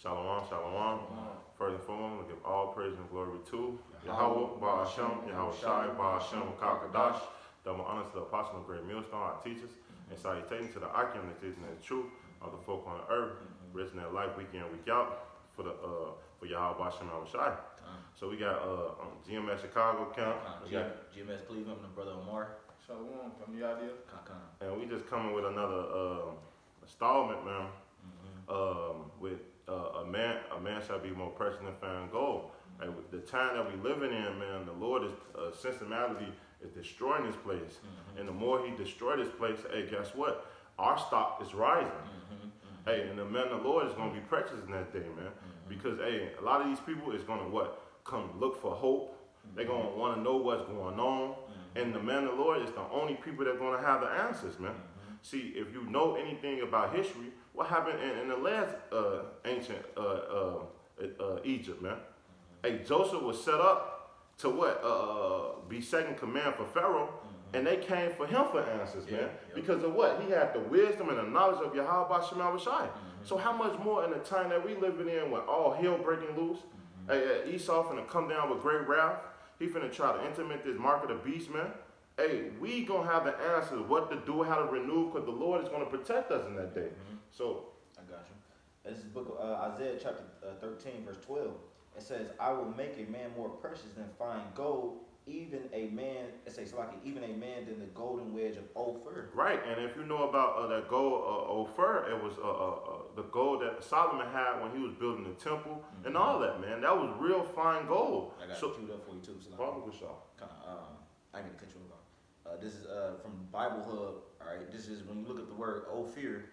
Shalom, shalom. First and foremost, we give all praise and glory to Yahweh, Ba'ashem, Yahweh Shai, Ba'ashem, Kakadash. Double honor to the apostle of Great Millstone, our teachers, and salutations to the Akim, the teaching and the truth of the folk on the earth, rich in their life week in, week out, for Yahweh, Ba'ashem, Yahweh Shai. So we got GMS Chicago camp. GMS Cleveland, my brother Omar. Shalom, from the idea. And we just coming with another installment, man. With a man shall be more precious than fine gold. And with the time that we living in, man, the Lord is systematically is destroying this place. And the more He destroy this place, hey, guess what? Our stock is rising. Hey, and the man of the Lord is gonna be precious in that day, man. Because hey, a lot of these people is gonna come look for hope. They're gonna want to know what's going on. And the man of the Lord is the only people that are gonna have the answers, man. See, if you know anything about history, what happened in the last ancient Egypt, man? Hey, Joseph was set up to be second command for Pharaoh, and they came for him for answers, man. Because of what? He had the wisdom and the knowledge of Yahweh Shema Shai. So how much more in the time that we living in when all hell breaking loose? Esau finna come down with great wrath. He finna try to intimate this mark of the beast, man. Hey, we gonna have the answers, what to do, how to renew, because the Lord is gonna protect us in that day. So, I got you. This is the book of Isaiah chapter 13, verse 12. It says, I will make a man more precious than fine gold, even a man, it says like even a man than the golden wedge of Ophir. Right, and if you know about that gold Ophir, it was the gold that Solomon had when he was building the temple and all that, man. That was real fine gold. I got it queued up for you too. I need to cut you off. This is from Bible Hub. All right, this is when you look at the word Ophir.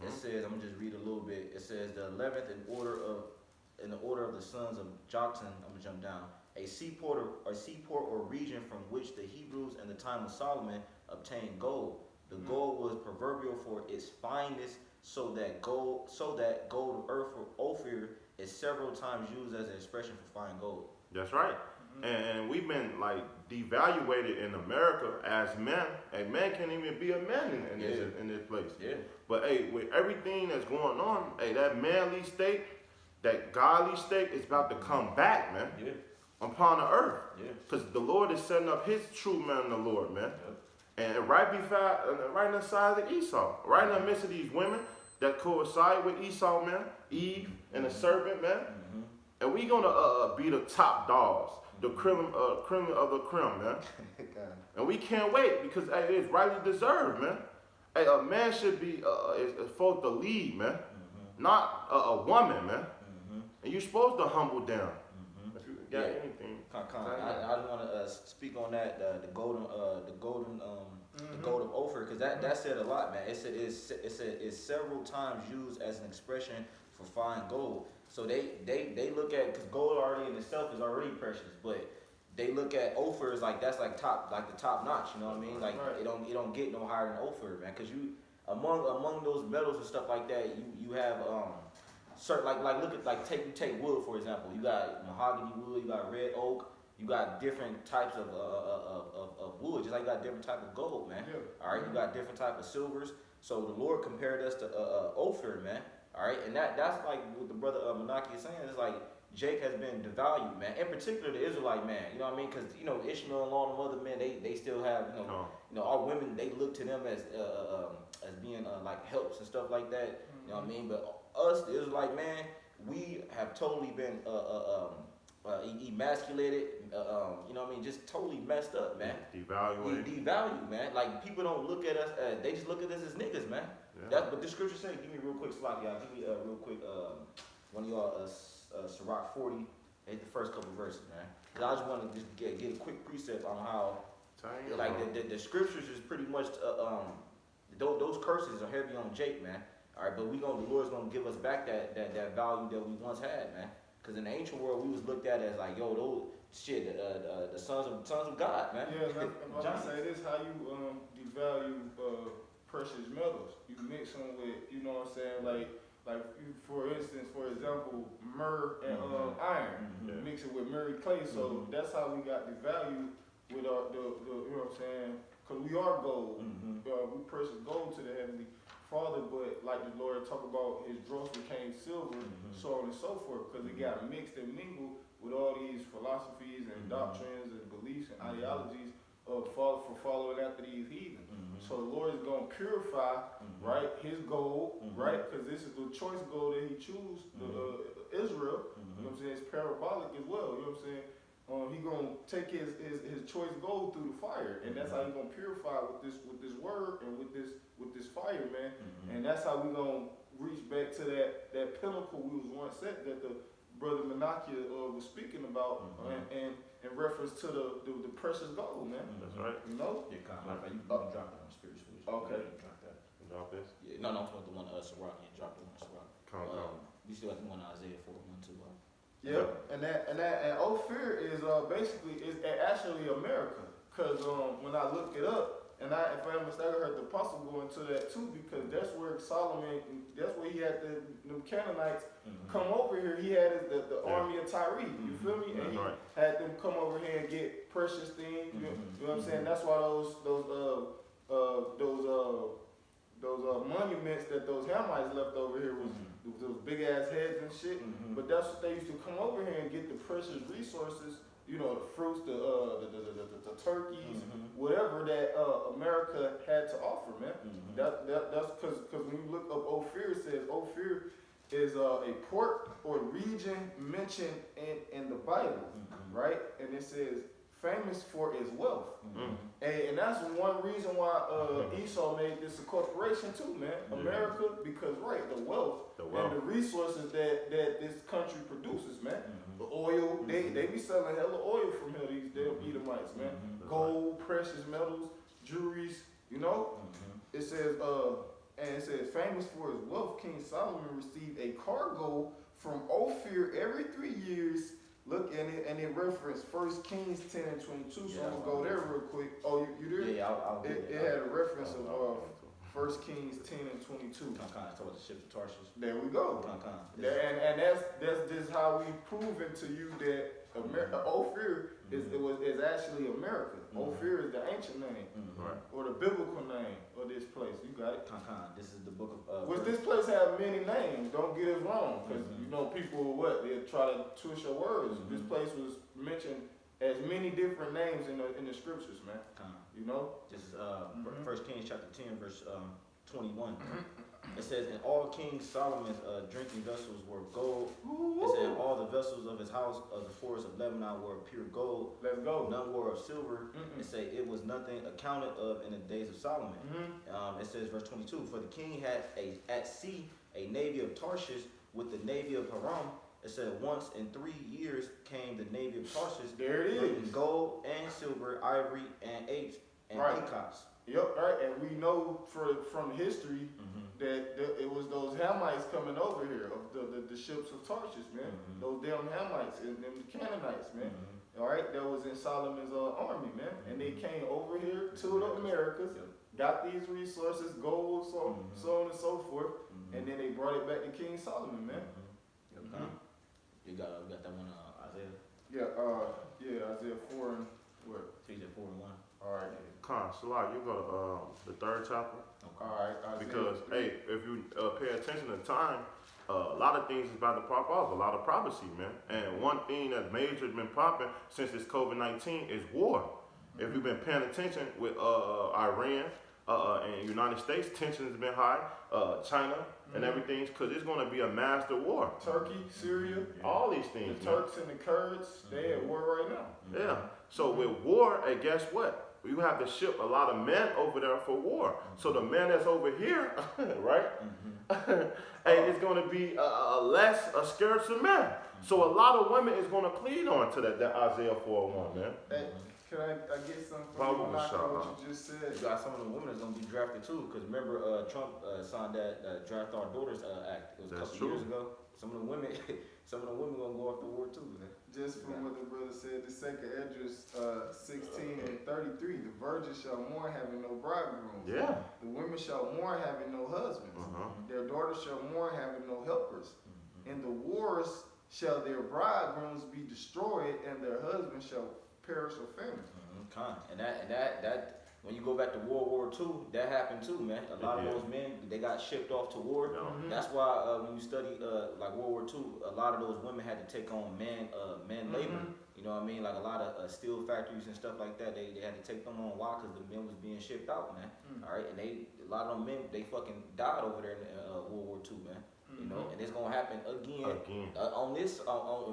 It says, I'm gonna just read a little bit. It says the 11th in the order of the sons of Joktan. I'm gonna jump down. A seaport or region from which the Hebrews in the time of Solomon obtained gold. The gold was proverbial for its fineness, so that gold of earth or Ophir is several times used as an expression for fine gold. That's right. And we've been like devaluated in America as men. A man can't even be a man in this place. Yeah. But hey, with everything that's going on, hey, that manly state, that godly state is about to come back, man. Yeah. Upon the earth. Yeah. Because the Lord is setting up His true man in the Lord, man. Yeah. And right in the side of Esau, right in the midst of these women that coincide with Esau, man, Eve and the serpent, man. And we gonna be the top dogs. The cream of the cream, man. And we can't wait because hey, it's rightly deserved, man. Hey, a man should be is supposed to lead, man. Not a woman, man. And you're supposed to humble down. If you got anything, I just want to speak on that the gold of Ophir, because that said a lot, man. It said it's several times used as an expression for fine gold. So they look at, because gold already in itself is already precious, but they look at Ophir as like that's like the top notch. You know what I mean? Like it don't get no higher than Ophir, man. Because you among those metals and stuff like that, you have certain like look at you take wood for example. You got mahogany wood, you got red oak, you got different types of wood, just like you got different type of gold, man. Yeah. All right, you got different type of silvers. So the Lord compared us to Ophir, man. All right, and that's like what the brother Menaki is saying. It's like Jake has been devalued, man. In particular, the Israelite man. You know what I mean? Because Ishmael and all them other men, they still have our women. They look to them as being like helps and stuff like that. You know what I mean? But us, the Israelite man, we have totally been emasculated. You know what I mean? Just totally messed up, man. Devalued, man. Like people don't look at us. They just look at us as niggas, man. Yeah. That's what the scripture say. Give me real quick, slide, y'all. Give me real quick. One of y'all, Sirach 40. Hit the first couple verses, man. Cause I just want to just get a quick precept on how, like the scriptures is pretty much those curses are heavy on Jake, man. All right, but the Lord's gonna give us back that value that we once had, man. Cause in the ancient world we was looked at as like, yo, those shit, the sons of God, man. Yeah, and I'm gonna say this: how you devalue precious metals. You mix them with, you know what I'm saying, like for example, myrrh and iron. Mix it with murray clay. So that's how we got devalued with the you know what I'm saying? Because we are gold. We precious gold to the Heavenly father, but like the Lord talk about his dross became silver, so on and so forth, because it got mixed and mingled with all these philosophies and doctrines and beliefs and ideologies for following after these heathen. So the Lord is going to purify, right, his gold, right, because this is the choice gold that he chose, Israel, you know what I'm saying, it's parabolic as well, you know what I'm saying. He gonna take his choice gold through the fire, and that's how he gonna purify with this word and with this fire, man. And that's how we gonna reach back to that pinnacle we was once at, that the brother Menachia was speaking about, and in reference to the precious gold, man. That's right. You know? Yeah, you can drop it on Spirit Switch. Okay. Drop that. Drop this. Yeah, no, I'm talking about the one Sirach. Yeah, drop the one Sirach. You still have the one Isaiah 4:1 too. Yeah, and Ophir is basically is actually America, cause when I looked it up, and if I'm mistaken, I heard the apostle go into that too, because that's where Solomon, that's where he had the Canaanites come over here. He had the army of Tyre, you feel me? And he had them come over here and get precious things. You know what I'm saying? That's why those monuments that those Hamites left over here was those big ass heads and shit. But that's what they used to come over here and get the precious resources, you know, the fruits, the turkeys, whatever that America had to offer, man. That's because when you look up Ophir, it says Ophir is a port or region mentioned in the Bible, right? And it says famous for its wealth. And that's one reason why Esau made this a corporation too, man. America, because the wealth and the resources that this country produces, man. The oil, they be selling hella oil from here, these damn Edomites, man. Gold, precious metals, jewelries, you know? It says, and it says, famous for his wealth, King Solomon received a cargo from Ophir every 3 years. Look, and it referenced 1 Kings 10 and 22, so I'm going to go there real quick. Oh, you there? Yeah, I'll it had a reference of 1 Kings 10 and 22. Talk about the ships of Tarshish. There we go. And that's just how we proven to you that Ophir is actually America. Ophir is the ancient name, or the biblical name of this place. You got it. This is the book of. Which this place have many names. Don't get it wrong, because you know people they try to twist your words. This place was mentioned as many different names in the scriptures, man. You know. This is 1 Kings chapter 10 verse 21. It says, and all King Solomon's drinking vessels were gold. It said, all the vessels of his house of the forest of Lebanon were pure gold. Let's go. None were of silver. It said, it was nothing accounted of in the days of Solomon. It says, verse 22, for the king had at sea a navy of Tarshish with the navy of Haram. It said, once in 3 years came the navy of Tarshish. There it is. Gold and silver, ivory and apes and peacocks. Yep, right. And we know from history that it was those Hamites coming over here, of the ships of Tarshish, man. Those damn Hamites and them Canaanites, man. All right, that was in Solomon's army, man. And they came over here to the Americas, got these resources, gold, so on and so forth, and then they brought it back to King Solomon, man. You got that one, Isaiah? Yeah, Isaiah 4 and what? Isaiah 4 and 1. All right. Salak, you go to the 3rd chapter. Okay. All right. Because, hey, if you pay attention to time, a lot of things is about to pop off, a lot of prophecy, man. And one thing that major has been popping since this COVID-19 is war. If you've been paying attention with Iran and United States, tension has been high, China and everything, because it's going to be a master war. Turkey, Syria, all these things. The Turks and the Kurds, they at war right now. Yeah. So with war, hey, guess what? You have to ship a lot of men over there for war. So the men that's over here, right? Hey, it's going to be less scarce of men. So a lot of women is going to plead on to that Isaiah 4:1, man. Hey, can I get something from you, what you just said? You got some of the women that's going to be drafted too. Because remember, Trump signed that Draft Our Daughters Act. It was a couple years ago. Some of the women going to go off to war too, man. Just from what the brother said, the 2nd Esdras 16 and 33, the virgins shall mourn having no bridegrooms. Yeah. The women shall mourn having no husbands. Their daughters shall mourn having no helpers. In the wars shall their bridegrooms be destroyed, and their husbands shall perish or famine. And that when you go back to World War II, that happened too, man. A lot of those men, they got shipped off to war. That's why when you study like World War II, a lot of those women had to take on man labor. You know what I mean? Like a lot of steel factories and stuff like that, they had to take them on. Why? Because the men was being shipped out, man. All right, and a lot of them men, they fucking died over there in World War II, man. You know, and it's gonna happen again. On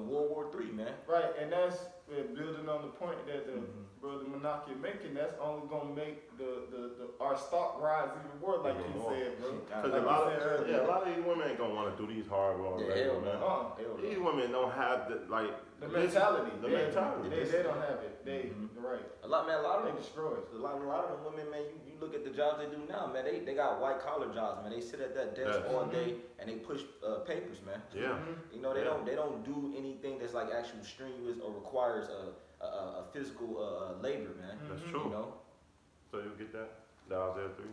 World War III, man. Right, and that's building on the point that the brother Menaki making. That's only gonna make our stock rise even more, like you said, bro. Because a lot of these women ain't gonna want to do these hard work, man. These women don't have the mentality. The mentality. They don't have it. They right. A lot of them destroy. A lot of them women, man. You look at the jobs they do now, man. They got white collar jobs, man. They sit at that desk all day and they push papers, man. Yeah. You know, they don't do anything that's like actual strenuous or requires a physical labor, man. That's true. You know. So you get that? The Isaiah 3.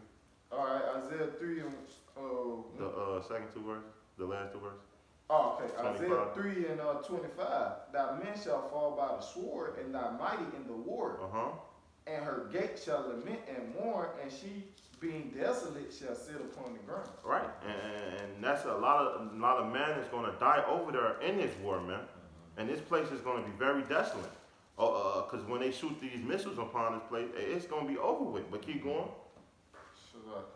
All right, Isaiah 3 and the second two verses, the last two verses. Oh, okay. 25. Isaiah 3 and 25. Thy men shall fall by the sword, and thy mighty in the war. And her gate shall lament and mourn, and she, being desolate, shall sit upon the ground. Right, and that's a lot of men is going to die over there in this war, man. And this place is going to be very desolate. Because when they shoot these missiles upon this place, it's going to be over with. But keep going.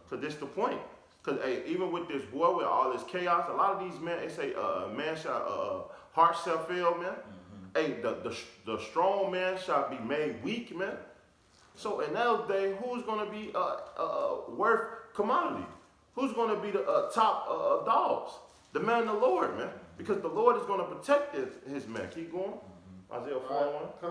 Because this the point. Because even with this war, with all this chaos, a lot of these men, they say, man shall, heart shall fail, man. Hey, the strong man shall be made weak, man. So in that day, who's going to be worth commodity? Who's going to be the top dogs? The man, the Lord, man. Because the Lord is going to protect his man. Keep going. Isaiah 4:1.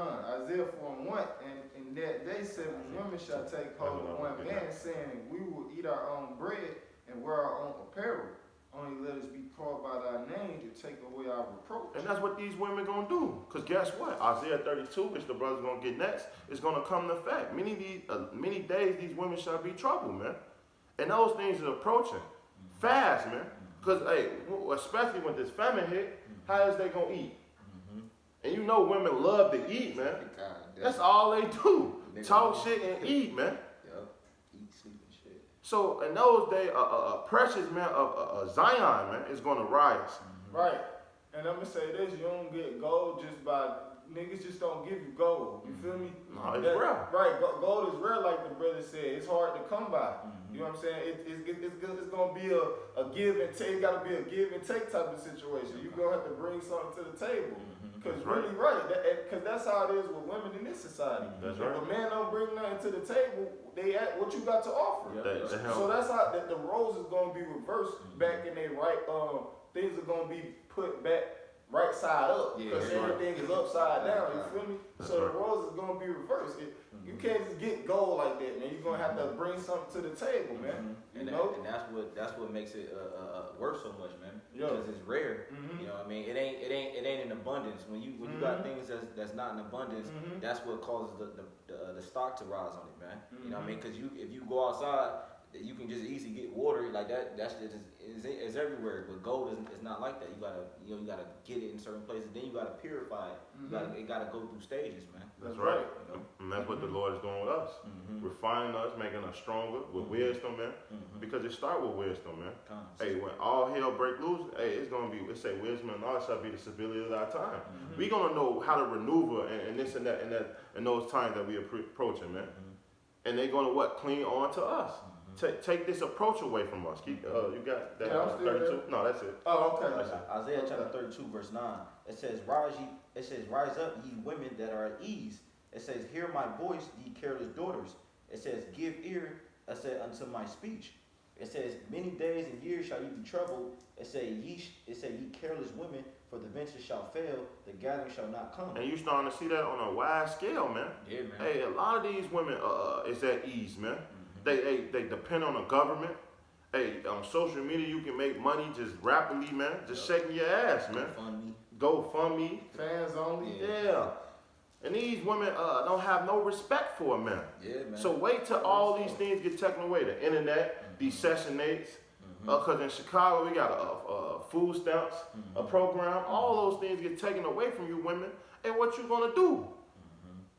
Isaiah 4:1, and in that day 7 women shall take hold of one man, saying, we will eat our own bread and wear our own apparel. Only let us be called by thy name to take away our reproach. And that's what these women going to do. Because guess what? Isaiah 32, which the brother's going to get next, is going to come to effect. Many days these women shall be troubled, man. And those things are approaching fast, man. Because, especially when this famine hit, how is they going to eat? And you know women love to eat, man. That's all they do. Talk shit and eat, man. Eat, sleep, and shit. So in those days, a precious man of Zion, man, is going to rise. Right. And I'm going to say this, you don't get gold just by, niggas just don't give you gold. You feel me? No, it's rare. Right, gold is rare like the brother said. It's hard to come by. You know what I'm saying? It's going to be a give and take. It's got to be a give and take type of situation. You're going to have to bring something to the table. Because because that's how it is with women in this society. If a man don't bring nothing to the table, they ask what you got to offer. So that's how the roles is going to be reversed back in their right. Things are going to be put back right side up because everything is upside down. You feel me? So the roles is going to be reversed. You can't just get gold like that, man. You're going to have to bring something to the table, man. And that's what makes it worth so much, man. Because it's rare. You know what I mean? It ain't in abundance. When you got things that's not in abundance, that's what causes the stock to rise on it, man. You know what I mean? Because if you go outside, you can just easily get water like that. That's just is everywhere. But gold is not like that. You gotta get it in certain places. Then you gotta purify it. It gotta go through stages, man. That's right. You know? And that's what the Lord is doing with us. Refining us, making us stronger with wisdom, man. Because it starts with wisdom, man. Hey, when all hell break loose, it's gonna be. It say wisdom and knowledge shall be the stability of our time. We gonna know how to maneuver and this and that and those times that we are approaching, man. And they're gonna cling on to us. Take this approach away from us. Keep, you got that 32? No, that's it. Oh, okay. Isaiah chapter 32, verse 9. It says, rise up, ye women that are at ease. It says, hear my voice, ye careless daughters. It says, give ear, unto my speech. It says, many days and years shall you be troubled. It says, ye careless women, for the venture shall fail, the gathering shall not come. And you starting to see that on a wide scale, man. Yeah, man. Hey, a lot of these women is at ease, man. They depend on the government. Hey, on social media, you can make money just rapidly, man. Just shaking your ass, man. GoFundMe. Fans only. Yeah. And these women don't have no respect for a man. Yeah, man. So wait till all these things get taken away. The internet, these Section 8s. Because in Chicago, we got a food stamps, a program. All those things get taken away from you women. And what you going to do?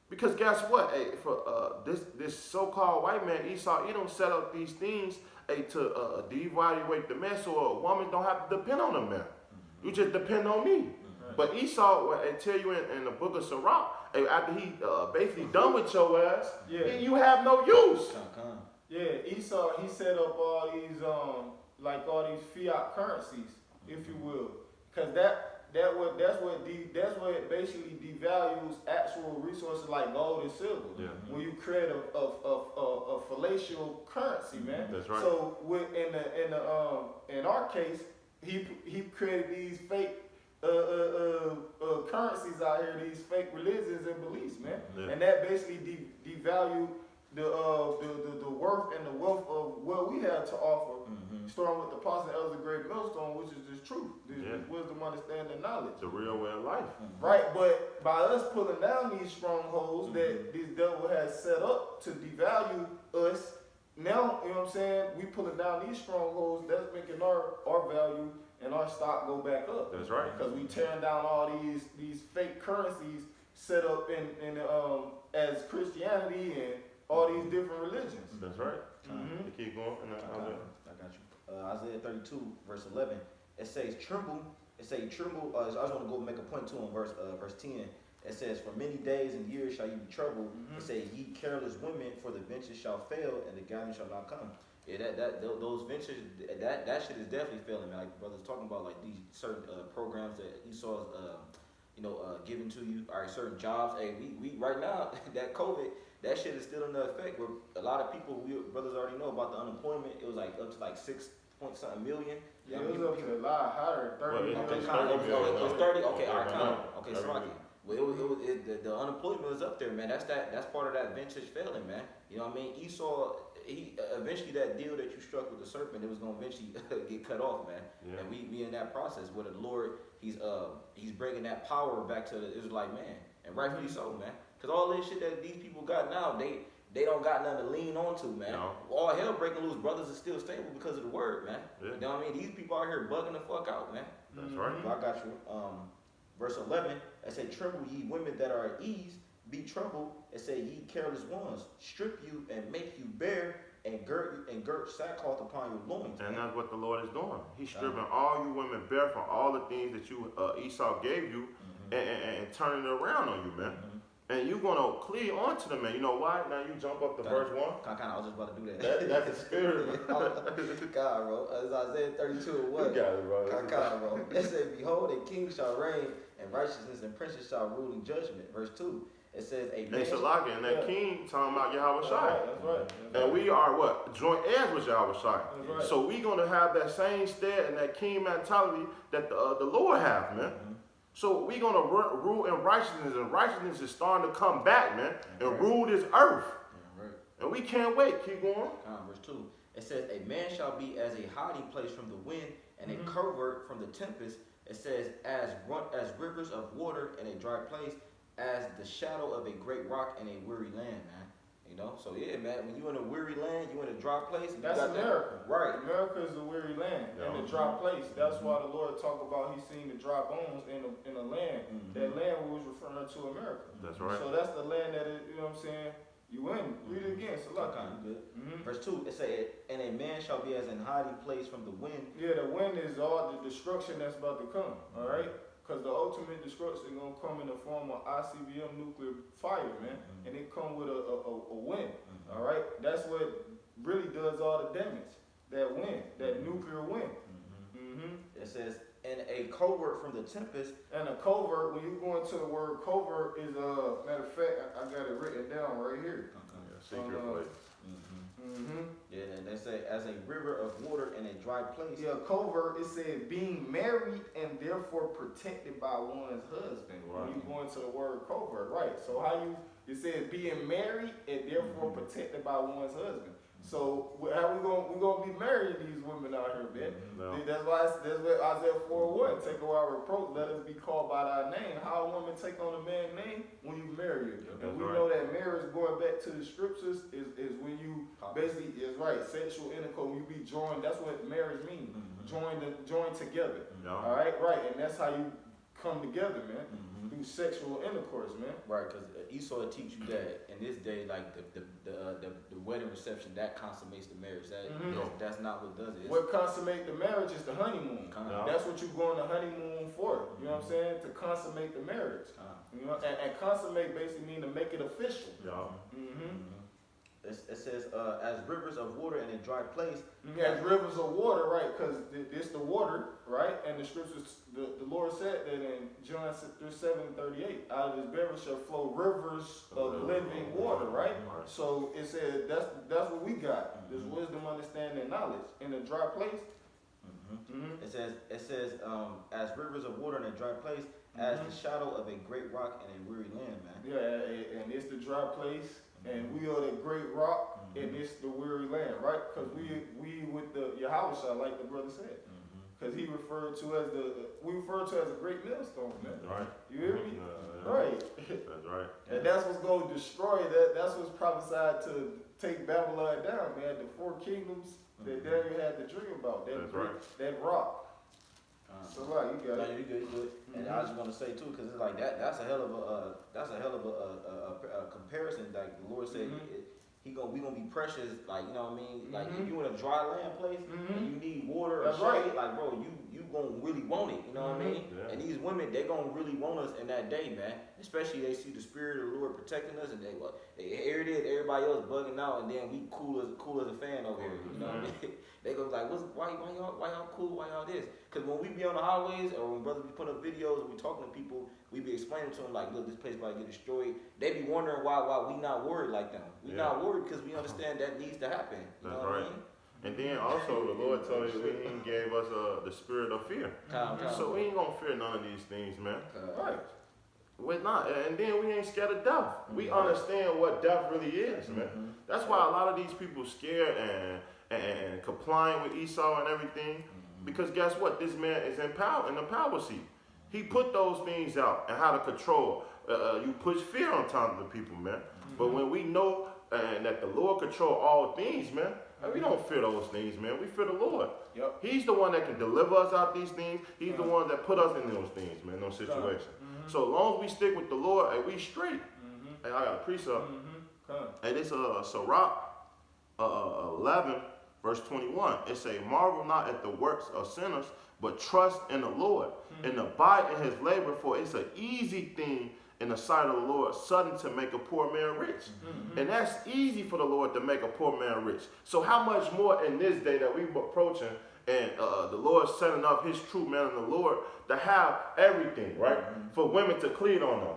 Because guess what? Hey, for this so-called white man, Esau, he don't set up these things to devaluate the man, so a woman don't have to depend on a man. You just depend on me. But Esau, I tell you in the book of Sirach, after he basically done with your ass, you have no use. Yeah, Esau, he set up all these all these fiat currencies, if you will, because that's what basically devalues actual resources like gold and silver. Yeah. When you create a fallacial currency, man. That's right. So in our case, he created these fake currencies out here, these fake religions and beliefs, man. Yeah. And that basically devalued the worth and the wealth of what we have to offer, starting with the Apostle Elder Great Millstone, which is this truth, this wisdom, understanding, knowledge. The real way of life. Right, but by us pulling down these strongholds that this devil has set up to devalue us, now, you know what I'm saying, we pulling down these strongholds, that's making our value and our stock go back up. That's right. Because we tearing down all these fake currencies set up in as Christianity and all these different religions. That's right. Mm-hmm. Keep going. I got you. Isaiah 32, verse 11. It says, tremble. It says, tremble. I just want to go make a point too on verse 10. It says, for many days and years shall you be troubled. It says, ye careless women, for the ventures shall fail, and the gathering shall not come. Yeah, those ventures, that shit is definitely failing, man. Like brothers talking about like these certain programs that Esau's giving to you, or certain jobs. Hey, we right now that COVID, that shit is still in the effect. Where a lot of people, brothers already know about the unemployment. It was like up to like 6 point something million. Yeah, it was up to a lot higher, 30 million. It was 30. Okay, all right, okay, Slocky. Well, the unemployment was up there, man. That's part of that vintage failing, man. You know what I mean? Esau, eventually that deal that you struck with the serpent, it was gonna eventually get cut off, man. Yeah. And we in that process where the Lord, he's bringing that power back to the Israelite man, and rightfully so, man. Cause all this shit that these people got now, they don't got nothing to lean on to, man. No. All hell breaking loose, brothers are still stable because of the word, man. Yeah. You know what I mean? These people out here bugging the fuck out, man. That's right. So I got you. Verse 11, it say, tremble ye women that are at ease, be troubled. It say, ye careless ones, strip you and make you bare, and girt sackcloth upon your loins. And that's what the Lord is doing. He's stripping all you women bare from all the things that you Esau gave you, and turning it around on you, man. And you're gonna cleave onto them, man. You know why? Now you jump up to verse 1. I was just about to do that. That's the spirit. God, bro. It's Isaiah 32 or what? You got it, bro. God, bro. It said, behold, a king shall reign, and righteousness and princes shall rule in judgment. Verse 2. It says, a man. And that king talking about Yahweh Shai. That's right. And we are what? Joint heirs with Yahweh Shai. That's right. So we gonna have that same stead and that king mentality that the Lord have, man. So we gonna rule in righteousness, and righteousness is starting to come back, man, and rule this earth. And we can't wait. Keep going. Verse 2. It says, a man shall be as a hiding place from the wind, and a covert from the tempest. It says, as rivers of water in a dry place, as the shadow of a great rock in a weary land, man. You know, so yeah, man. When you in a weary land, you in a dry place. That's America. Right. America is a weary land and a dry place. That's why the Lord talked about He seen the dry bones in a land. That land was referring to America. That's right. So that's the land that is, you know what I'm saying? You in. Read it again. So look. Good. Verse 2. It says, and a man shall be as in hiding place from the wind. Yeah, the wind is all the destruction that's about to come. All right. Because the ultimate destruction is going to come in the form of ICBM nuclear fire, man. And it come with a wind, all right? That's what really does all the damage, that wind, that nuclear wind. It says, and a covert from the tempest. And a covert, when you go into the word covert, is matter of fact, I got it written down right here. Secret place. Yeah, and they say, as a river of water in a dry place. Yeah, covert, it said being married and therefore protected by one's husband. When you go into the word covert, right? So it says being married and therefore protected by one's husband. So how we gonna be marrying these women out here, man? No. That's what Isaiah 4:1. Take away our reproach, let us be called by thy name. How a woman take on a man's name? When you marry her. And we know that marriage, going back to the scriptures, is when you basically sexual intercourse. When you be joined, that's what marriage means. Joined together. No. All right, and that's how you come together, man, through sexual intercourse, man. Right, because Esau will teach you that in this day, like the wedding reception, that consummates the marriage. That's not what does it. What consummate the marriage is the honeymoon. That's what you're going to honeymoon for. You know what I'm saying? To consummate the marriage. You know, and consummate basically mean to make it official. Yeah. It says, as rivers of water in a dry place. As rivers of water, right? Because it's the water, right? And the scriptures, the Lord said that in John 7:38, out of his belly shall flow rivers of living water, right? So it said that's what we got. There's wisdom, understanding, and knowledge in a dry place. It says, as rivers of water in a dry place, as the shadow of a great rock in a weary land, man. Yeah, and it's the dry place. And we are the great rock, and it's the weary land, right? Because we with the Yahweh, like the brother said, because he referred to as a great millstone, man. Right. You hear me? Right. That's right. And that's what's going to destroy that. That's what's prophesied to take Babylon down, man. The 4 kingdoms that Daniel had to dream about. That rock. So like you got it. You good. And I just want to say too, because it's like that's a hell of a comparison. Like the Lord said, we gonna be precious. Like, you know what I mean? Like if you in a dry land place and you need water or shade, like bro, you gonna really want it. You know what I mean? Yeah. And these women, they gonna really want us in that day, man. Especially they see the spirit of the Lord protecting us, and here it is, everybody else bugging out, and then we cool as a fan over here. You know what I mean? They go like, why y'all cool? Why y'all this? Because when we be on the highways or when brothers be putting up videos and we talking to people, we be explaining to them like, look, this place about to get destroyed. They be wondering why we not worried like them. We not worried because we understand that needs to happen. You know what I mean? And then also the Lord told you He gave us the spirit of fear. So we ain't gonna fear none of these things, man. Right. We're not. And then we ain't scared of death. We understand what death really is, man. That's why a lot of these people scared and complying with Esau and everything. Because guess what? This man is in the power seat. He put those things out and how to control. You push fear on top of the people, man. But when we know that the Lord control all things, man, we don't fear those things, man. We fear the Lord. Yep. He's the one that can deliver us out these things. He's the one that put us in those things, man, those situations. So as long as we stick with the Lord, we straight. Hey, I got a precept. Hey, this Sirach 11, verse 21. It say, marvel not at the works of sinners, but trust in the Lord and abide in his labor, for it's an easy thing in the sight of the Lord, sudden to make a poor man rich. And that's easy for the Lord to make a poor man rich. So how much more in this day that we're approaching and the Lord setting up his true man in the Lord to have everything, right? For women to clean on them.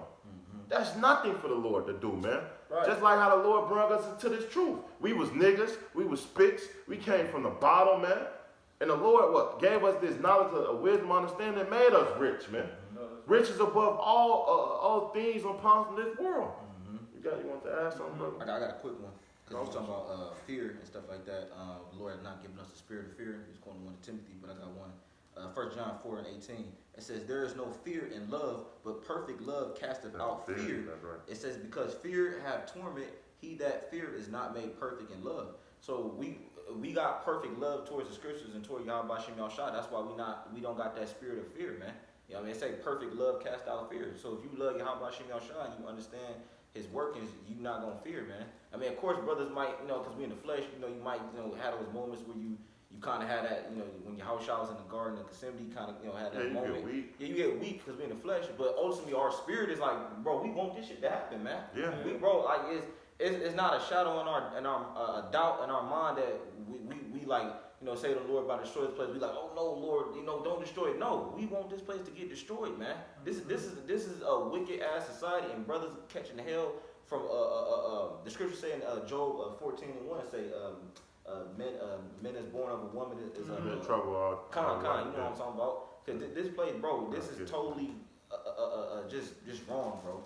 That's nothing for the Lord to do, man. Right. Just like how the Lord brought us into this truth. We was niggas, we was spits, we came from the bottom, man. And the Lord gave us this knowledge of wisdom, understanding, and made us rich, man. Riches above all things upon this world. You want to ask something, brother? I got a quick one. Because we're talking about fear and stuff like that. The Lord has not given us the spirit of fear. He's quoting 1 Timothy, but I got one. 1 John 4:18. It says, there is no fear in love, but perfect love casteth out fear. That's right. It says, because fear hath torment, he that fear is not made perfect in love. So we got perfect love towards the scriptures and toward Yahweh Shem Yahshua. That's why we don't got that spirit of fear, man. You know what I mean? It say perfect love cast out fear. So if you love Yahweh Shem Yahshua and you understand his workings, you not gonna fear, man. I mean, of course, brothers might, because we in the flesh, you might, have those moments where you kind of had that, when your house was in the Garden of Gethsemane, you kind of, had that moment. You get weak because we're in the flesh, but ultimately our spirit is like, bro, we want this shit to happen, man. Yeah. Bro, like it's not a shadow in our doubt in our mind that we like, say to the Lord about destroy this place. We like, oh no, Lord, don't destroy it. No, we want this place to get destroyed, man. This is a wicked ass society, and brothers catching hell from the scripture saying Job 14:1 say men is born of a woman is in trouble. You know what I'm talking about? Because this place, bro, this is totally just wrong, bro.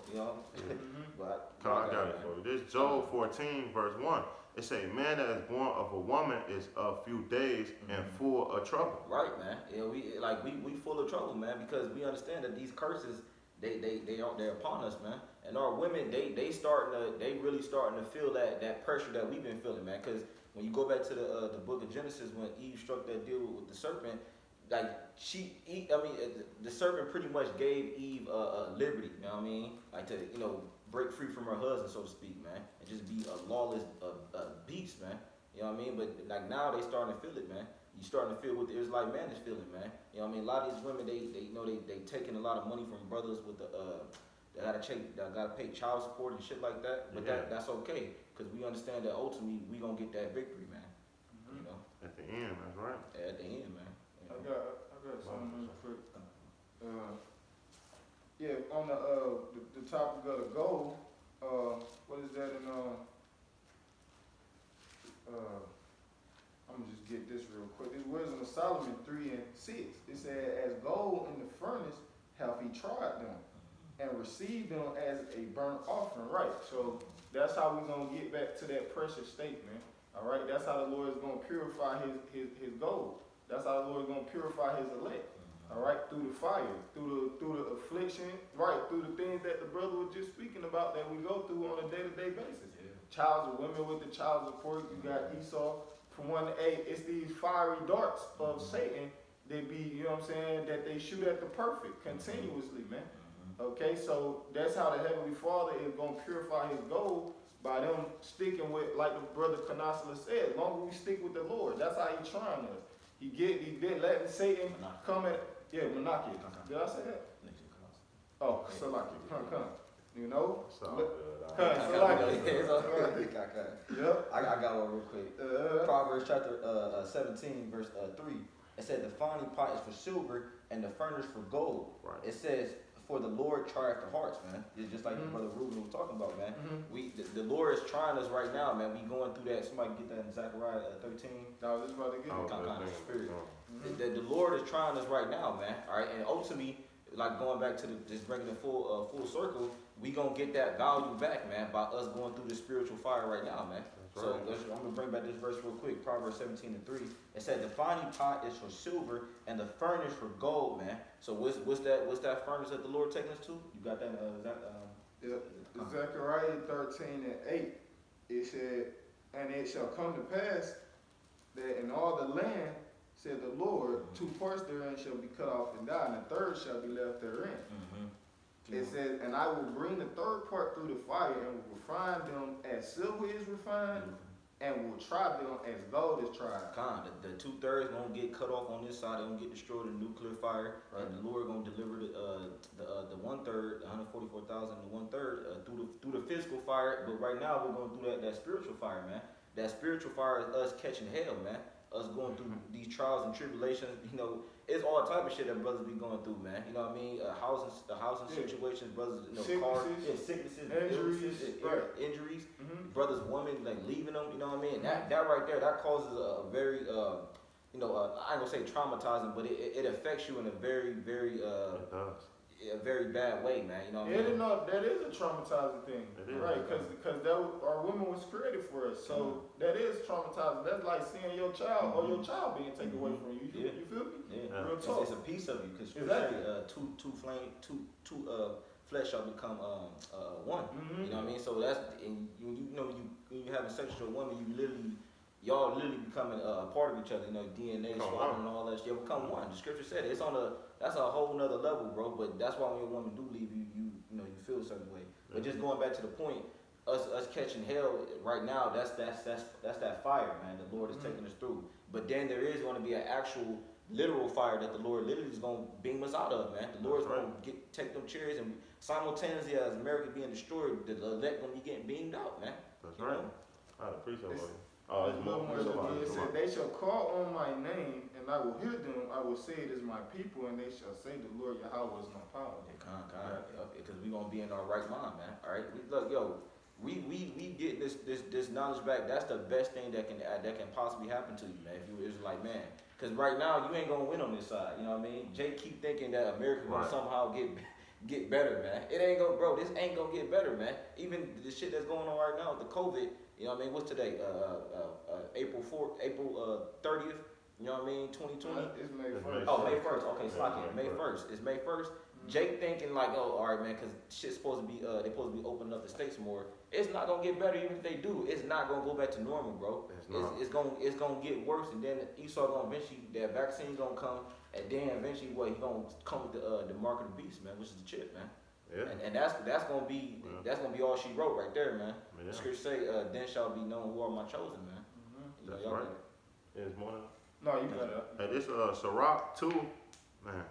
But I got it for you. This Job 14 verse 1. It say, man that is born of a woman is a few days and full of trouble. Right, man. We full of trouble, man, because we understand that these curses they're upon us, man. And our women they really starting to feel that pressure that we've been feeling, man. Because when you go back to the book of Genesis, when Eve struck that deal with the serpent, like the serpent pretty much gave Eve liberty. You know what I mean? Like to break free from her husband, so to speak, man, and just be a lawless beast, man. You know what I mean? But like now they starting to feel it, man. You starting to feel what the Israelite man is feeling, man. You know what I mean? A lot of these women, they taking a lot of money from brothers with the that gotta pay child support and shit like that. But that's okay, because we understand that ultimately we gonna get that victory, man. You know. At the end, that's right. At the end, man. I got something real quick. On the topic of the gold, what is that in I'm gonna just get this real quick. This Wisdom of Solomon 3:6. It said, "As gold in the furnace hath he tried them, and received them as a burnt offering." Right. So that's how we're gonna get back to that precious state, man. All right. That's how the Lord is gonna purify his gold. That's how the Lord is gonna purify his elect. All right, through the fire, through the affliction, right, through the things that the brother was just speaking about that we go through on a day-to-day basis. Yeah. Child of women with the child support, you got Esau. From 1 to 8, it's these fiery darts of Satan. They be, you know what I'm saying, that they shoot at the perfect continuously, man. Okay, so that's how the Heavenly Father is going to purify his gold by them sticking with, like the brother Canasala said, as long as we stick with the Lord, that's how he's trying us. He did letting Satan come in. Yeah, Monarchy. Did I say that? Oh, Salaki. Come. You know? Yep. I got one real quick. Proverbs chapter 17, verse 3. It said, "The finding pot is for silver, and the furnace for gold." Right. It says, "For the Lord trieth the hearts," man. It's just like the brother Ruben was talking about, man. The Lord is trying us right now, man. We going through that. Somebody get that in Zechariah 13. I was just about to get it. Kind of spirit. The Lord is trying us right now, man. All right, and ultimately, like going back to just bringing it full circle, we gonna get that value back, man, by us going through the spiritual fire right now, man. That's so right. I'm gonna bring back this verse real quick. Proverbs 17:3. It said, "The finding pot is for silver, and the furnace for gold," man. So what's that furnace that the Lord taking us to? You got that? Zechariah 13:8. It said, "And it shall come to pass that in all the land, said the Lord, 2 parts therein shall be cut off and die, and the third shall be left therein." It says, "And I will bring the third part through the fire, and will refine them as silver is refined, and will try them as gold is tried." The 2/3 gonna get cut off on this side. They're gonna get destroyed in nuclear fire, right. And the Lord gonna deliver the 1/3, 144,000, the 1/3 through the physical fire. But right now we're gonna do that spiritual fire, man. That spiritual fire is us catching hell, man. Us going through these trials and tribulations. It's all type of shit that brothers be going through, man. You know what I mean? Housing situations, brothers, cars, sicknesses, injuries, brothers, women, like leaving them. You know what I mean? That right there, that causes a very, I ain't gonna say traumatizing, but it affects you in a very, very, it does. A very bad way, man. You know what I mean? That is a traumatizing thing, right? Because our woman was created for us, so that is traumatizing. That's like seeing your child or your child being taken away from you. You feel me? Yeah. Real talk. It's a piece of you, because exactly. two flesh shall become one. You know what I mean? So that's, and when you having sex with a woman, y'all literally becoming a part of each other. DNA swapping and all that shit. Become one. The scripture said it. That's a whole nother level, bro. But that's why when your woman do leave you, you feel a certain way. But just going back to the point, us catching hell right now, that's that fire, man. The Lord is taking us through. But then there is going to be an actual literal fire that the Lord literally is going to beam us out of, man. The Lord is going to take them chariots, and simultaneously as America being destroyed, the elect going to be getting beamed out, man. That's right. I appreciate it. It said, "They shall call on my name, and I will hear them. I will say it is my people, and they shall say the Lord Yahweh is my power." Because we're going to be in our right mind, man. All right? We get this knowledge back. That's the best thing that can possibly happen to you, man. If you Israelite man. Because right now, you ain't going to win on this side. You know what I mean? Jay keep thinking that America going to somehow get better, man. It ain't going to, bro. This ain't going to get better, man. Even the shit that's going on right now with the COVID. You know what I mean? What's today? April 30th. You know what I mean? 2020. It's May 1st. Oh, May 1st. Okay, it's May 1st. It's May 1st. Jake thinking like, oh, all right, man, because shit's supposed to be, they supposed to be opening up the states more. It's not gonna get better even if they do. It's not gonna go back to normal, bro. It's gonna get worse, and then Esau gonna eventually, that vaccine gonna come, and then eventually, what, he gonna come with the mark of the beast, man, which is the chip, man. Yeah. And that's gonna be all she wrote right there, man. Yeah. The scripture say, then shall be known who are my chosen, man. You know, That's y'all right. got it. It's more. No, you got it. And this Sirach 2, man.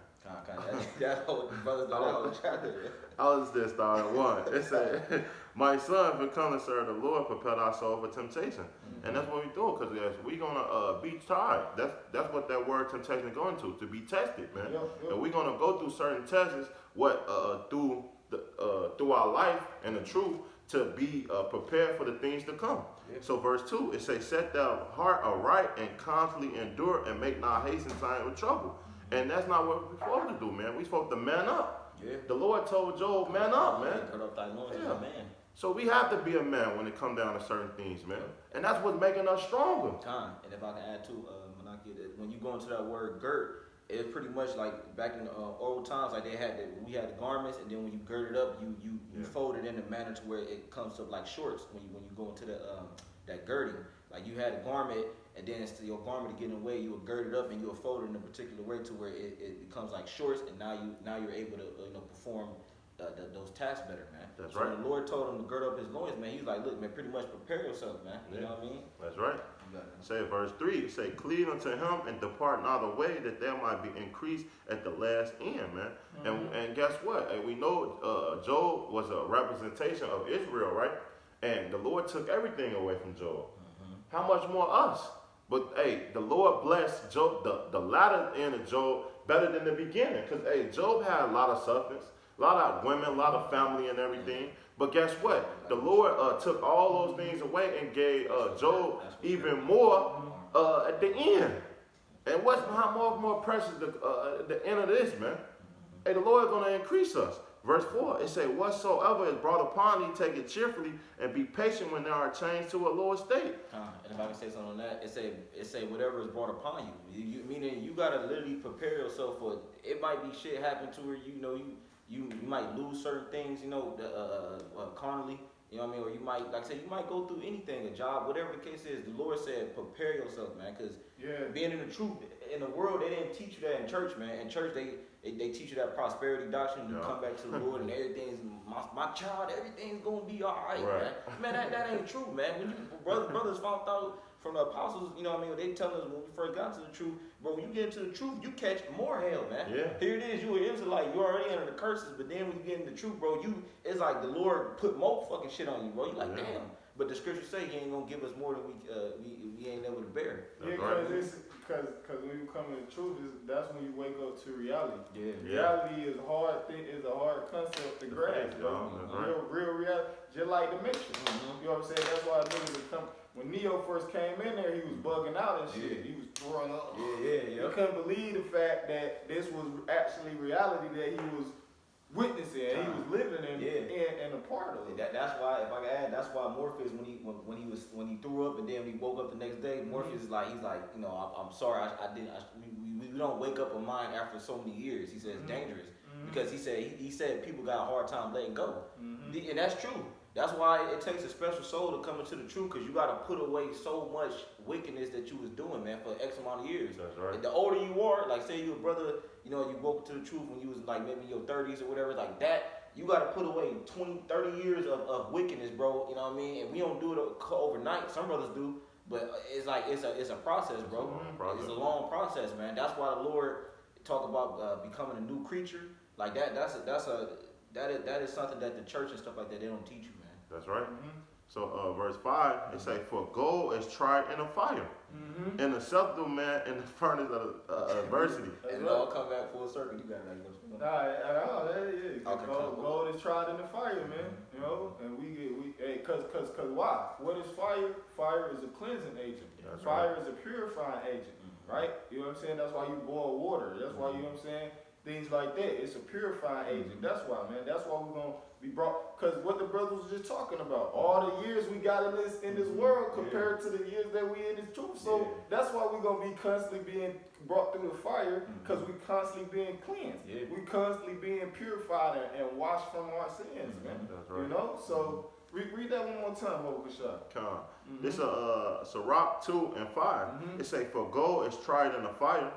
That's what the brothers thought I was trying to do. I was just starting one. It said, "My son, if you come to serve the Lord, prepare our soul for temptation." And that's what we do, because we're gonna be tried. That's what that word temptation is going to be tested, man. Yep. And we're gonna go through certain tests, through our life and the truth, to be prepared for the things to come. Yep. So verse 2, it says, "Set thy heart aright and constantly endure, and make not haste in time of trouble." And that's not what we're supposed to do, man. We're supposed to man up. Yeah. The Lord told Job, man up, man. Cut up thy loins, Yeah. man. So we have to be a man when it comes down to certain things, man. And that's what's making us stronger. Time. And if I can add too, when you go into that word girt, it's pretty much like back in old times, like we had the garments, and then when you gird it up, you fold it in a manner to where it comes up like shorts. When you go into that girding, like you had a garment, and then instead your garment to get in the way, you would gird it up and you would fold it in a particular way to where it becomes like shorts, and now you're able to perform those tasks better, man. That's so right. When the Lord told him to gird up his loins, man, he was like, look, man, pretty much prepare yourself, man. You know what I mean? That's right. You got it. Say verse 3, it say, "Cleave unto him and depart not away, that there might be increase at the last end," man. And guess what? And we know Job was a representation of Israel, right? And the Lord took everything away from Job. How much more us? But hey, the Lord blessed Job, the latter end of Job, better than the beginning. Because hey, Job had a lot of substance, a lot of women, a lot of family and everything. But guess what? The Lord took all those things away and gave Job even more at the end. And what's more precious the end of this, man? Hey, the Lord is going to increase us. Verse 4, it say, "Whatsoever is brought upon thee, take it cheerfully, and be patient when there are changed to a lower state." And if I can say something on that, it say whatever is brought upon you. Meaning you gotta literally prepare yourself for it. It might be shit happen to where you might lose certain things, carnally. You know what I mean? Or you might, like I said, you might go through anything, a job, whatever the case is. The Lord said, prepare yourself, man, because being in the truth, in the world, they didn't teach you that in church, man. In church, they teach you that prosperity doctrine. You come back to the Lord and everything's, my child, everything's going to be all right, man. Man, that ain't true, man. When brothers found out from the apostles, you know what I mean? They tell us when we first got to the truth, bro, when you get into the truth, you catch more hell, man. Yeah. Here it is, you an Israelite, you're already under the curses, but then when you get into the truth, bro, it's like the Lord put more fucking shit on you, bro. You like, damn. But the scripture say he ain't gonna give us more than we ain't able to bear. Yeah, because when you come to the truth, that's when you wake up to reality. Yeah. Reality is a hard concept to grasp, bro. Real reality, just like the Matrix. You know what I'm saying? That's why niggas would come. When Neo first came in there, he was bugging out and shit. He was throwing up. Yeah. He couldn't believe the fact that this was actually reality that he was witnessing, and he was living in a part of it. That's why, if I can add, that's why Morpheus, when he threw up and then we woke up the next day, Morpheus is like, he's like, I'm sorry, we don't wake up a mind after so many years. He says it's dangerous because he said people got a hard time letting go, and that's true. That's why it takes a special soul to come into the truth, because you got to put away so much wickedness that you was doing, man, for X amount of years. That's right. And the older you are, like say you a brother, you woke to the truth when you was like maybe in your 30s or whatever, like that, you got to put away 20, 30 years of wickedness, bro. You know what I mean? And we don't do it overnight. Some brothers do, but it's like it's a process, bro. It's a long process, man. That's why the Lord talk about becoming a new creature. Like that is something that the church and stuff like that, they don't teach you, man. That's right. So verse 5, it say, "For gold is tried in a fire, and acceptable man in the furnace of adversity." And it all come back full circle. You got Gold is tried in the fire, man. And cause why? What is fire? Fire is a cleansing agent. That's fire is a purifying agent, right? You know what I'm saying? That's why you boil water. That's why, you know what I'm saying? things like that. It's a purifying agent. That's why, man. That's why we're gonna be brought. Cause what the brothers was just talking about, all the years we got in this world compared to the years that we in this truth. So that's why we're gonna be constantly being brought through the fire, cause we constantly being cleansed. We constantly being purified and washed from our sins, man. That's right. You know. So read that one more time, Baba Kashab. This Sirach 2 and 5. It say, for gold is tried in the fire,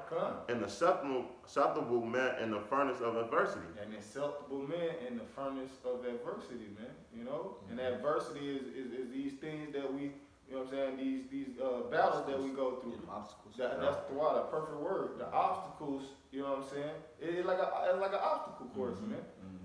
and acceptable man in the furnace of adversity. An acceptable man in the furnace of adversity, man. You know, and adversity is these things that we, you know what I'm saying, these battles that we go through. Obstacles. That's the perfect word. The obstacles, you know what I'm saying? It's like an obstacle course, man.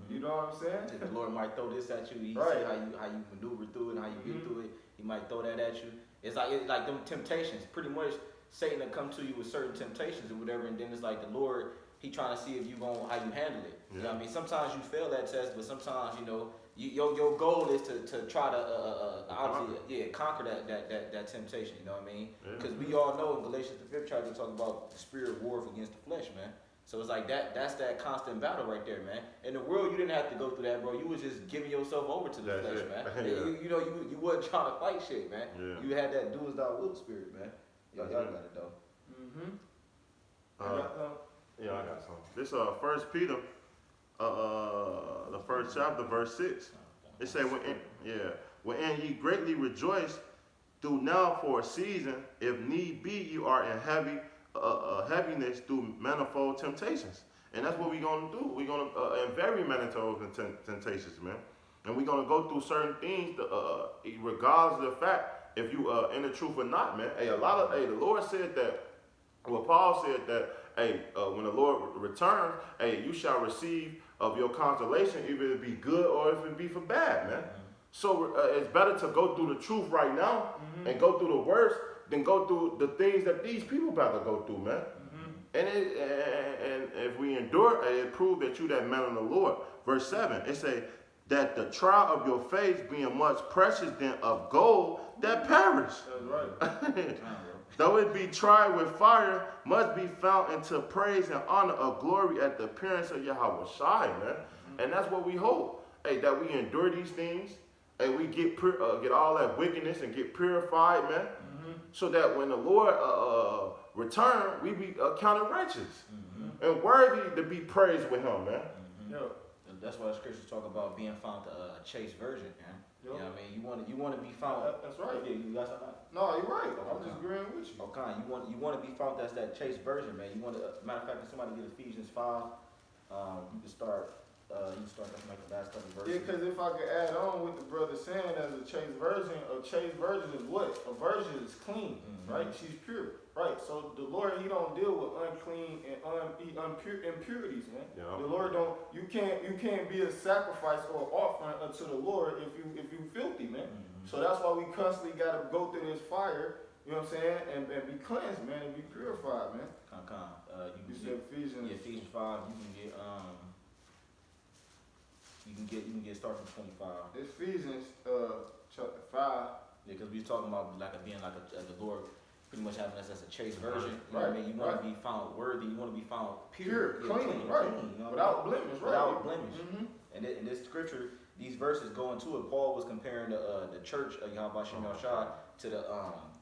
You know what I'm saying? The Lord might throw this at you. He Right. see how you maneuver through it and how you get through it. He might throw that at you. It's like them temptations. Pretty much Satan will come to you with certain temptations or whatever, and then it's like the Lord, he trying to see if how you handle it. You know what I mean? Sometimes you fail that test, but sometimes, you know, your goal is to try to obviously conquer that temptation. You know what I mean? Because we all know in Galatians the 5th chapter, we talk about the spirit of war against the flesh, man. So it's like that's that constant battle right there, man. In the world, you didn't have to go through that, bro. You was just giving yourself over to the flesh, man. You know, you wasn't trying to fight shit, man. You had that do as thou wilt spirit, man. Y'all got it though. I got some. This 1 Peter, the 1st chapter, verse 6. It say, wherein ye greatly rejoice, do now for a season, if need be, you are in heaviness through manifold temptations. And that's what we're going to do. We're going to, in very manifold temptations, man. And we're going to go through certain things, regardless of the fact, if you in the truth or not, man. The Lord said that, Paul said that, when the Lord returns, you shall receive of your consolation, either it be good or if it be for bad, man. So it's better to go through the truth right now and go through the worst than go through the things that these people about to go through, man. And if we endure, it proves that you that man in the Lord. Verse 7, it say that the trial of your faith being much precious than of gold that perish. That's right. Though it be tried with fire, must be found into praise and honor of glory at the appearance of Yahweh Shai, man. And that's what we hope, that we endure these things, and we get all that wickedness and get purified, man. So that when the Lord return, we be counted righteous and worthy to be praised with him, man. That's why the scriptures talk about being found a chaste virgin, man. You know what I mean? You want to be found. That's right. Yeah, you got something? No, you're right. I'm just agreeing with you. Okay, you want to be found as that chaste virgin, man. You want to. Matter of fact, if somebody get Ephesians 5, you can start. That's like the last couple verses. Yeah, because if I could add on with the brother saying, as a chaste virgin is what? A virgin is clean, right? She's pure, right? So the Lord, he don't deal with unclean and impurities, man. The Lord don't. You can't be a sacrifice or offering unto the Lord if you filthy, man. So that's why we constantly gotta go through this fire. You know what I'm saying? And be cleansed, man, and be purified, man. You said Ephesians. Yeah, Ephesians 5. You can get started from 25. Ephesians chapter 5. Yeah, because we was talking about being like the Lord pretty much having us as a chaste virgin. You know what I mean? You want to be found worthy. You want to be found pure, clean, right? You know without blemish, right? Without blemish. And in this scripture, these verses go into it. Paul was comparing the church of Yahweh Shem Yahshua to the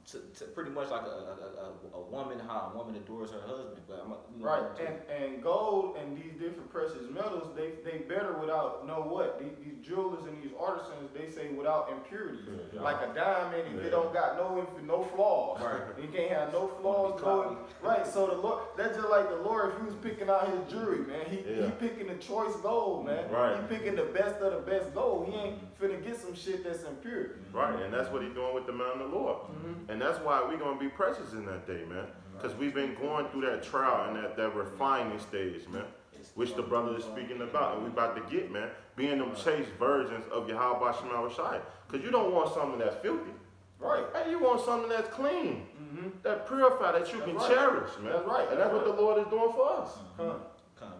to pretty much like a woman, how a woman adores her husband. But right, and gold and these different precious metals, they better without these jewelers and these artisans, they say without impurities. Like a diamond, if it don't got no flaws, right? You can't have no flaws going. Right, so the Lord, that's just like the Lord. If he was picking out his jewelry, man, he picking the choice gold, man. Right. He picking the best of the best gold. He ain't finna get some shit that's impure. Right, and that's what he's doing with the man of the Lord. And that's why we're going to be precious in that day, man. Because we've been going through that trial and that refining stage, man. Which the brother is speaking about. And we about to get, man. Being them chaste virgins of Yahweh Shem Yahshua. Because you don't want something that's filthy. Right. Hey, you want something that's clean. That purified, that you can cherish, man. That's right. And that's what the Lord is doing for us. We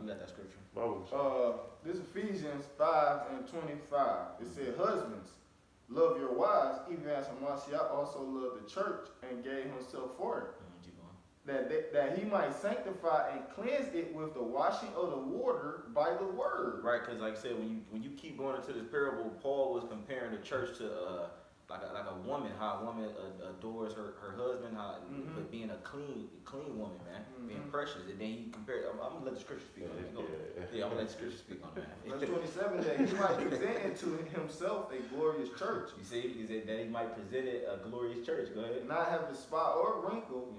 got that scripture. This Ephesians 5:25. It said, husbands, love your wives, even as Hamashiach also loved the church and gave himself for it. that he might sanctify and cleanse it with the washing of the water by the word. Right, because like I said, when you keep going into this parable, Paul was comparing the church to like a woman, how a woman adores her husband, how but being a clean woman, man, being precious, and then he compared. I'm gonna let the scripture speak on that. Yeah, I'm gonna let the scripture speak on that. Verse 27, that he might present unto himself a glorious church. You see, he said that he might present it a glorious church. Go ahead. Not have a spot or wrinkle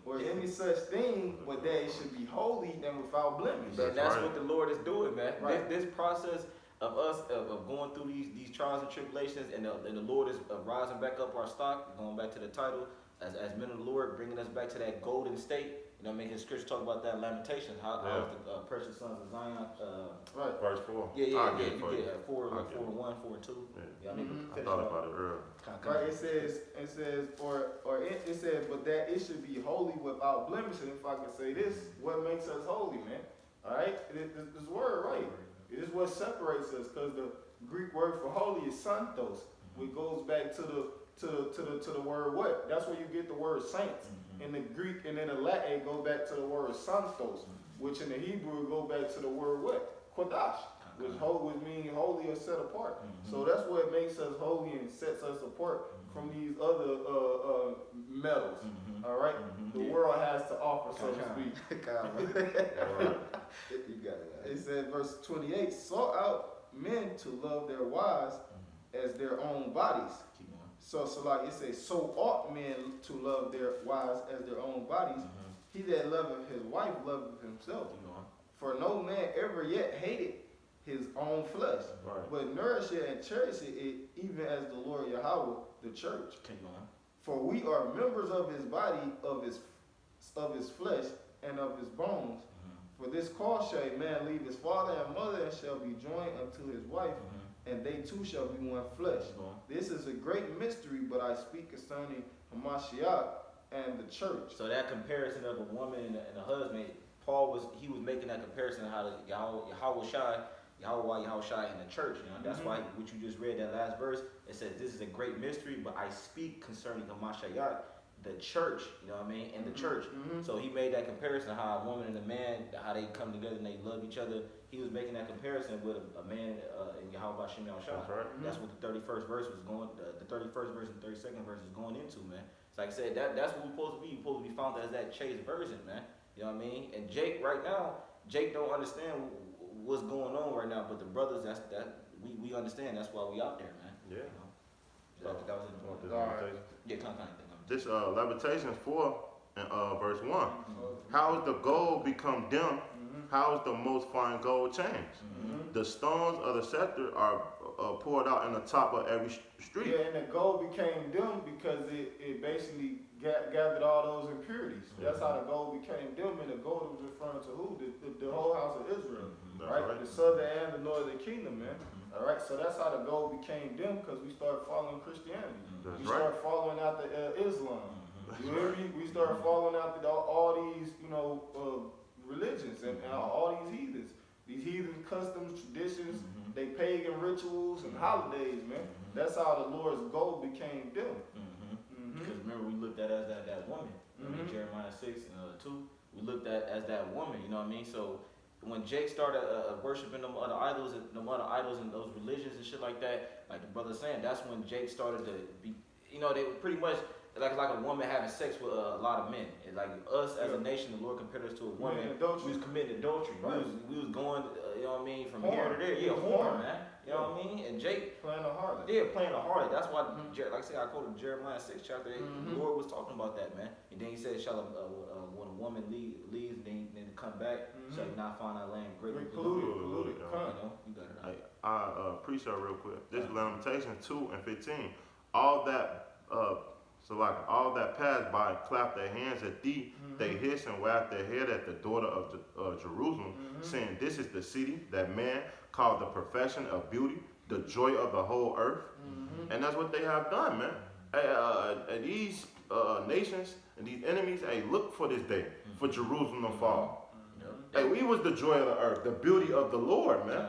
or any such thing, but that it should be holy and without blemish. And that's what the Lord is doing, man. Right. This process of us of going through these trials and tribulations, and the Lord is rising back up our stock, going back to the title, as men of the Lord, bringing us back to that golden state. You know, making scripture talk about that in Lamentations, how the precious sons of Zion. Right. Verse 4. Yeah. 4 to 1, 4 and 2. Yeah. I I thought about it earlier. Right, it says, it says, but that it should be holy without blemish. And if I can say this, what makes us holy, man? All right, this word, right? It is what separates us, because the Greek word for holy is santos, which goes back to the word what? That's where you get the word saints. In the Greek and in the Latin, it goes back to the word santos, which in the Hebrew it goes back to the word what? Kodash, which means holy or set apart. So that's what makes us holy and sets us apart from these other metals. All right, the world has to offer, so to speak. You got it. It says, verse 28, sought out men to love their wives as their own bodies. Keep going. So like it says, so ought men to love their wives as their own bodies. He that loveth his wife loveth himself. Keep going. For no man ever yet hated his own flesh, but nourish it and cherish it, even as the Lord Yahweh, the church. Keep going. For we are members of his body, of his flesh, and of his bones. For this cause shall a man leave his father and mother, and shall be joined unto his wife, and they two shall be one flesh. This is a great mystery, but I speak concerning Hamashiach and the church. So that comparison of a woman and a husband, Paul was making that comparison of how the Yahweh Shai in the church. You know, that's why what you just read that last verse. It says this is a great mystery, but I speak concerning Hamashiach, the church. You know what I mean, and the church. So he made that comparison how a woman and a man, how they come together and they love each other. He was making that comparison with a man in Yahweh Shem Shai. That's right. That's what the 31st verse was going. The 31st verse and 32nd verse is going into, man. It's like I said, that's what we're supposed to be. We're supposed to be found as that chaste virgin, man. You know what I mean? And Jake right now, Jake don't understand what's going on right now, but the brothers, we understand. That's why we out there, man. Yeah. You know? That was it. Lamentation. Yeah, kind of thing. This Lamentations 4 and verse 1. How is the gold become dim? How is the most fine gold changed? The stones of the scepter are poured out in the top of every street. Yeah, and the gold became dim because it basically gathered all those impurities. That's how the gold became dim, and the gold was referring to who? The whole house of Israel, right? The southern and the northern kingdom, man. All right, so that's how the gold became dim, because we started following Christianity. We started following out the Islam. You hear me? We started following out all these, religions and all these heathens. These heathen customs, traditions, they pagan rituals and holidays, man. That's how the Lord's gold became dim. Because remember, we looked at as that woman. In Jeremiah 6 and 2, we looked at as that woman. You know what I mean? So when Jake started worshiping them other idols and those religions and shit like that, like the brother's saying, that's when Jake started to be. They pretty much. Like a woman having sex with a lot of men. And like us as a nation, the Lord compared us to a woman who was committing adultery. Right. We was going, from here to there. Yeah, whore, man. You know what I mean? And Jake playing a harlot. Yeah, playing a harlot. That's why, like I said, I quoted Jeremiah 6 chapter 8. The Lord was talking about that, man. And then he said, when a woman leaves, then to come back, shall you not find that land greatly polluted? You got it right. I appreciate real quick. This is Lamentations 2 and 15. All that passed by clapped their hands at thee, they hiss and wagged their head at the daughter of Jerusalem, saying, this is the city that man called the perfection of beauty, the joy of the whole earth. And that's what they have done, man. And these nations and these enemies, look for this day, for Jerusalem to fall. We was the joy of the earth, the beauty of the Lord, man.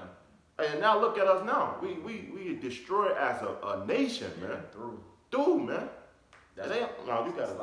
And now look at us now. We destroyed as a nation, man. Through, man. You got it,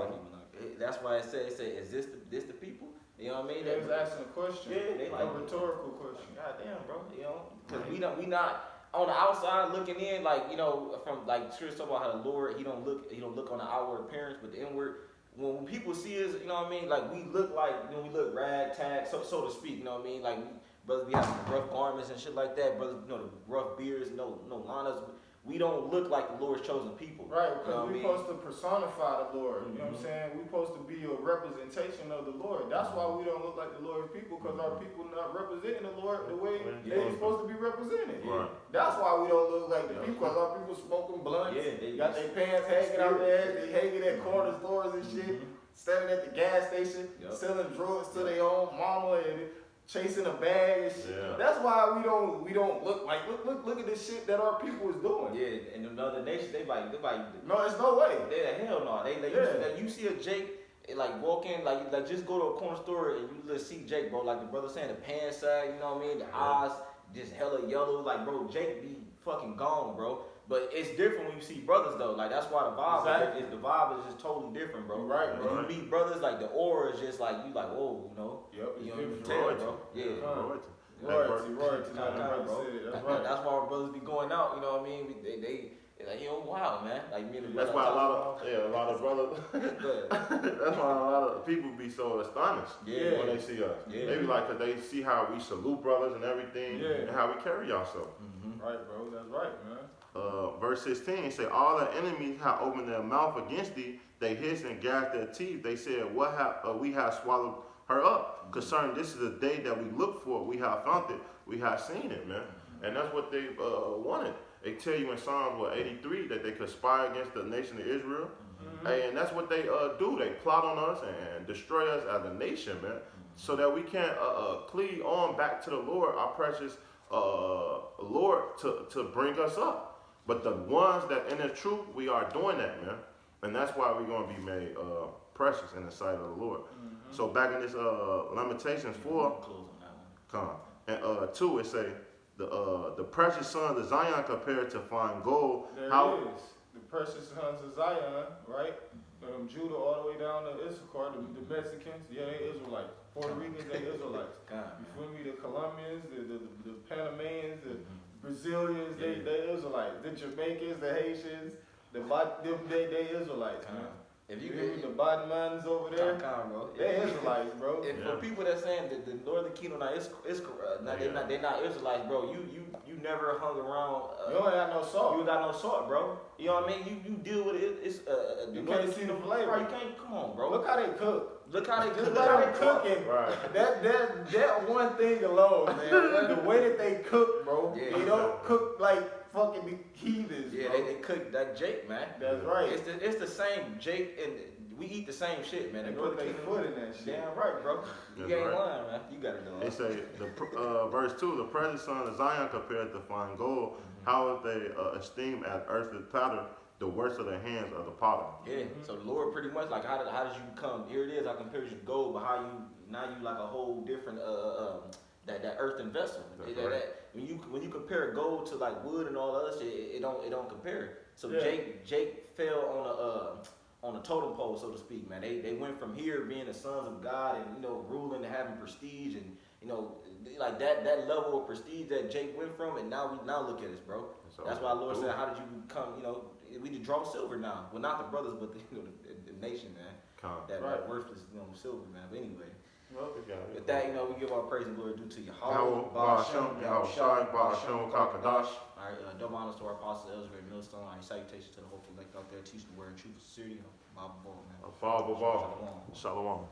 That's why it said, is this the people? You know what I mean? They was asking a question. Yeah, they like a rhetorical question. God damn, bro. You know, because we not on the outside looking in, like, you know, from like Trish talk about how the Lord, he don't look on the outward appearance, but the inward. When people see us, you know what I mean, like we look like, you know, we look ragtag, so to speak, you know what I mean, like brothers be having rough garments and shit like that, brothers, you know, the rough beards, no liners. We don't look like the Lord's chosen people. Right, because you know we're supposed to personify the Lord. You know what I'm saying? We're supposed to be a representation of the Lord. That's why we don't look like the Lord's people, because our people not representing the Lord the way they're supposed to be represented. Right. That's why we don't look like the people, because our people smoking blunts, they got their pants hanging out there, they hanging at corner stores and shit, standing at the gas station, selling drugs to their own mama and chasing a bag and shit. Yeah. That's why we don't look like look at this shit that our people is doing. Yeah, and in other nations they like No, it's no way. they hell no. You see a Jake like walk in like just go to a corner store and you just see Jake, bro. Like the brother saying, the pants side, you know what I mean? The eyes just hella yellow. Like, bro, Jake be fucking gone, bro. But it's different when you see brothers though. Like that's why the vibe is just totally different, bro. Right, bro. When you meet brothers, like the aura is just like you like, whoa, you know. Yep, You it's know, you can different. tell, bro. Yeah. Royalty. Bro. That's right. That's why our brothers be going out, you know what I mean? They like, you know, wow, man. Like me and the That's brother. why a lot of brothers. That's why a lot of people be so astonished when they see us. Yeah. They be like, 'cause they see how we salute brothers and everything, and how we carry ourselves. Right, bro. That's right, man. Verse 16 it say, all the enemies have opened their mouth against thee. They hiss and gasp their teeth. They said, we have swallowed her up. Concerning this is the day that we look for. We have found it. We have seen it, man. And that's what they wanted. They tell you in Psalms 83 that they conspire against the nation of Israel. And that's what they do. They plot on us and destroy us as a nation, man. So that we can't cleave on back to the Lord, our precious Lord, to bring us up. But the ones that in the truth, we are doing that, man. And that's why we're going to be made precious in the sight of the Lord. So back in this Lamentations 4, and 2, it say, the precious sons of Zion compared to fine gold. There it is. The precious sons of Zion, right? Judah all the way down to Issachar, the Mexicans, they Israelites. Puerto Ricans, they Israelites. You feel me? The Colombians, the Panamanians, the Brazilians, they Israelites. The Jamaicans, the Haitians, they Israelites, man. If you hear the Bodmans over there, they Israelites, bro. And for people that saying that the Northern Kingdom they're not Israelites, bro. You never hung around. You don't got no salt. You got no salt, bro. You know what I mean? You deal with it. It's you can't see the flavor. Bro, you can't. Come on, bro. Look how they cook. Look how they cook. Look how they cooking. Right. That one thing alone, man. The way that they cook, bro. Yeah, they don't cook like fucking heathens. Yeah, bro. they cook that Jake, man. That's right. It's the same Jake, and we eat the same shit, man. They put their foot in that shit. Damn right, bro. You ain't lying, man. You got it done. It say verse 2, the precious son of Zion compared to fine gold. How is they esteemed as earthly platter, the worst of the hands of the potter. Yeah. So the Lord pretty much like how did you become? Here it is. I compared you to gold, but how you now you like a whole different that earthen vessel. When you compare gold to like wood and all the other shit, it don't compare. So Jake fell on a totem pole, so to speak, man. They went from here being the sons of God and ruling and having prestige and like that level of prestige that Jake went from, and now look at us, bro. That's why the Lord said, how did you become? We just draw silver now. Well, not the brothers, but the nation, man. That worthless silver, man. But anyway. With that, we give our praise and glory due to Yahweh, Ba'ashem, Yahushai, Ba'ashem, Kakadash. All right, double honors to our apostle, Elizabeth Millstone. All right, salutations to the hopeful elect out there, teaching the word in truth and sincerity. Bible ball, man. Shalom.